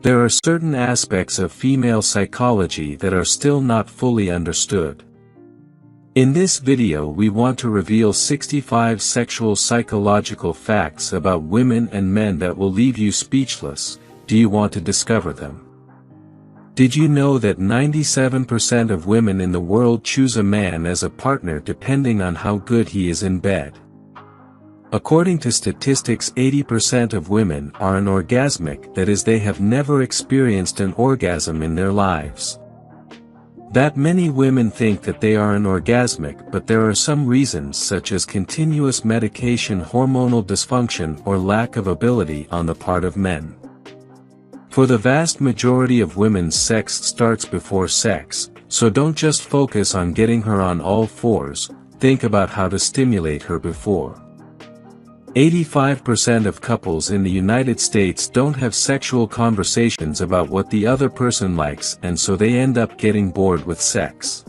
There are certain aspects of female psychology that are still not fully understood. In this video we want to reveal 65 sexual psychological facts about women and men that will leave you speechless. Do you want to discover them? Did you know that 97% of women in the world choose a man as a partner depending on how good he is in bed? According to statistics, 80% of women are anorgasmic, that is, they have never experienced an orgasm in their lives. That many women think that they are anorgasmic, but there are some reasons such as continuous medication, hormonal dysfunction, or lack of ability on the part of men. For the vast majority of women, sex starts before sex, so don't just focus on getting her on all fours, think about how to stimulate her before. 85% of couples in the United States don't have sexual conversations about what the other person likes, and so they end up getting bored with sex.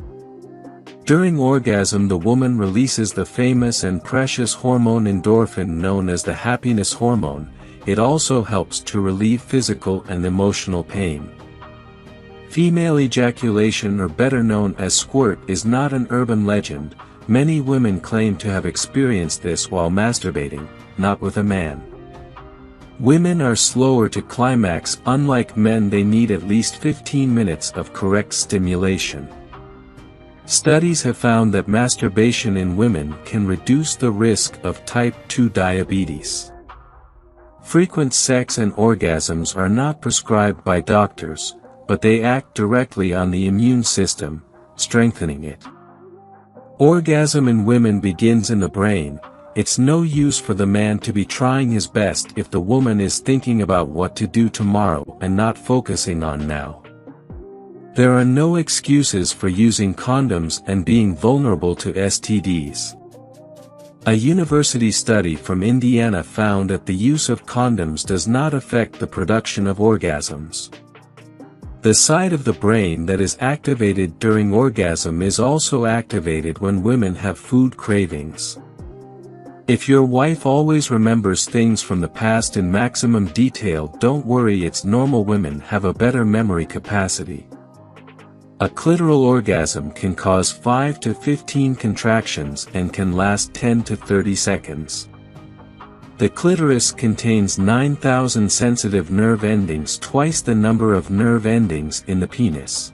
During orgasm, the woman releases the famous and precious hormone endorphin known as the happiness hormone. It also helps to relieve physical and emotional pain. Female ejaculation, or better known as squirt, is not an urban legend. Many women claim to have experienced this while masturbating, not with a man. Women are slower to climax. Unlike men, they need at least 15 minutes of correct stimulation. Studies have found that masturbation in women can reduce the risk of type 2 diabetes. Frequent sex and orgasms are not prescribed by doctors, but they act directly on the immune system, strengthening it. Orgasm in women begins in the brain. It's no use for the man to be trying his best if the woman is thinking about what to do tomorrow and not focusing on now. There are no excuses for using condoms and being vulnerable to STDs. A university study from Indiana found that the use of condoms does not affect the production of orgasms. The side of the brain that is activated during orgasm is also activated when women have food cravings. If your wife always remembers things from the past in maximum detail, don't worry, it's normal. Women have a better memory capacity. A clitoral orgasm can cause 5 to 15 contractions and can last 10 to 30 seconds. The clitoris contains 9,000 sensitive nerve endings, twice the number of nerve endings in the penis.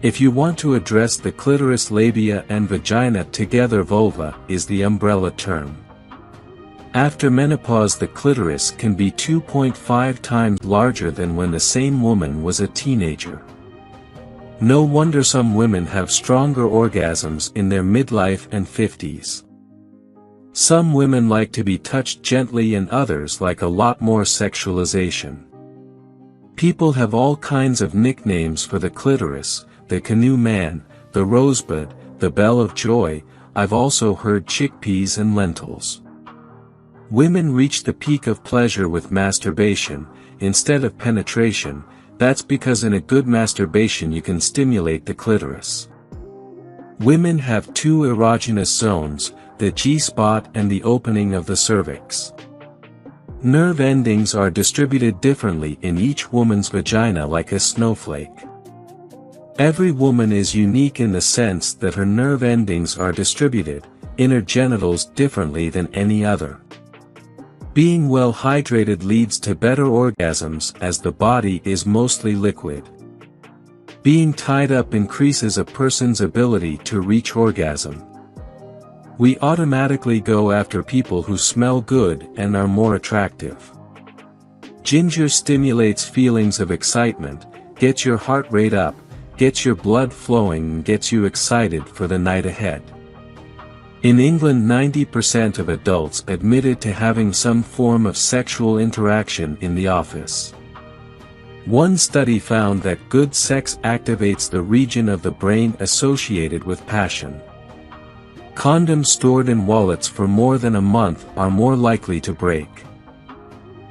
If you want to address the clitoris, labia and vagina together, vulva is the umbrella term. After menopause, the clitoris can be 2.5 times larger than when the same woman was a teenager. No wonder some women have stronger orgasms in their midlife and 50s. Some women like to be touched gently and others like a lot more sexualization. People have all kinds of nicknames for the clitoris: the canoe man, the rosebud, the bell of joy. I've also heard chickpeas and lentils. Women reach the peak of pleasure with masturbation, instead of penetration. That's because in a good masturbation you can stimulate the clitoris. Women have two erogenous zones, the G-spot and the opening of the cervix. Nerve endings are distributed differently in each woman's vagina, like a snowflake. Every woman is unique in the sense that her nerve endings are distributed, in her genitals, differently than any other. Being well hydrated leads to better orgasms, as the body is mostly liquid. Being tied up increases a person's ability to reach orgasm. We automatically go after people who smell good and are more attractive. Ginger stimulates feelings of excitement, gets your heart rate up, gets your blood flowing, and gets you excited for the night ahead. In England, 90% of adults admitted to having some form of sexual interaction in the office. One study found that good sex activates the region of the brain associated with passion. Condoms stored in wallets for more than a month are more likely to break.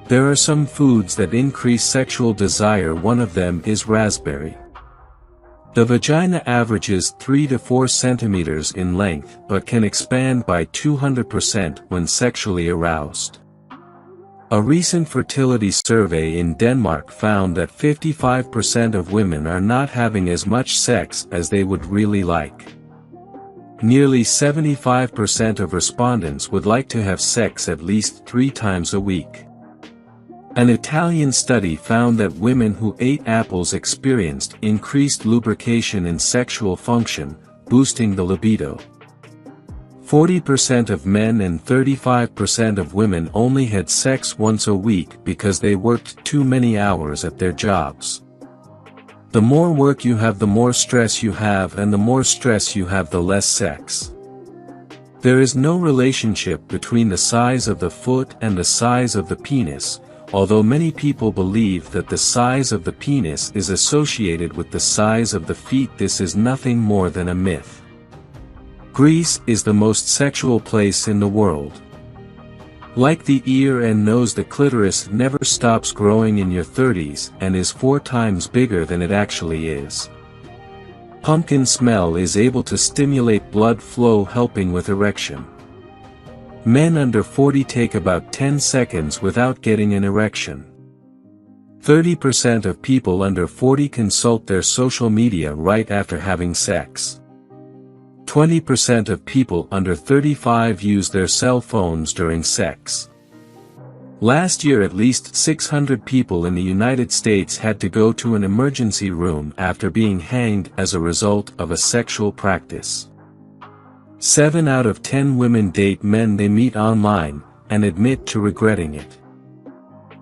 There are some foods that increase sexual desire. One of them is raspberry. The vagina averages 3 to 4 centimeters in length but can expand by 200% when sexually aroused. A recent fertility survey in Denmark found that 55% of women are not having as much sex as they would really like. Nearly 75% of respondents would like to have sex at least 3 times a week. An Italian study found that women who ate apples experienced increased lubrication and sexual function, boosting the libido. 40% of men and 35% of women only had sex once a week because they worked too many hours at their jobs. The more work you have, the more stress you have, and the more stress you have, the less sex. There is no relationship between the size of the foot and the size of the penis, although many people believe that the size of the penis is associated with the size of the feet. This is nothing more than a myth. Greece is the most sexual place in the world. Like the ear and nose, the clitoris never stops growing in your 30s and is 4 times bigger than it actually is. Pumpkin smell is able to stimulate blood flow, helping with erection. Men under 40 take about 10 seconds without getting an erection. 30% of people under 40 consult their social media right after having sex. 20% of people under 35 use their cell phones during sex. Last year, at least 600 people in the United States had to go to an emergency room after being hanged as a result of a sexual practice. 7 out of 10 women date men they meet online, and admit to regretting it.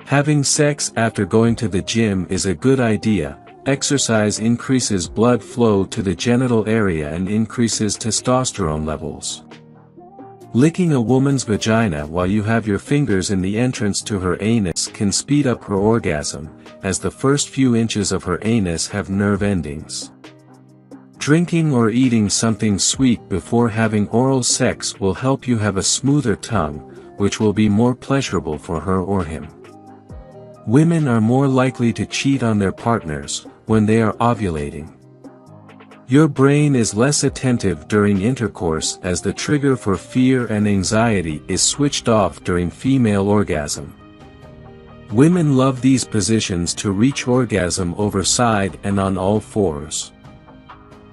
Having sex after going to the gym is a good idea. Exercise increases blood flow to the genital area and increases testosterone levels. Licking a woman's vagina while you have your fingers in the entrance to her anus can speed up her orgasm, as the first few inches of her anus have nerve endings. Drinking or eating something sweet before having oral sex will help you have a smoother tongue, which will be more pleasurable for her or him. Women are more likely to cheat on their partners when they are ovulating. Your brain is less attentive during intercourse, as the trigger for fear and anxiety is switched off during female orgasm. Women love these positions to reach orgasm over side and on all fours.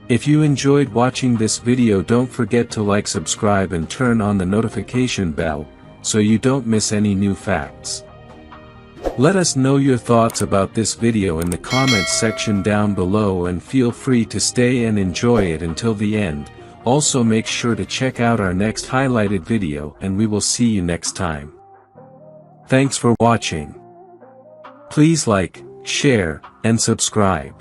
If you enjoyed watching this video, don't forget to like, subscribe and turn on the notification bell, so you don't miss any new facts. Let us know your thoughts about this video in the comments section down below, and feel free to stay and enjoy it until the end. Also make sure to check out our next highlighted video, and we will see you next time. Thanks for watching. Please like, share, and subscribe.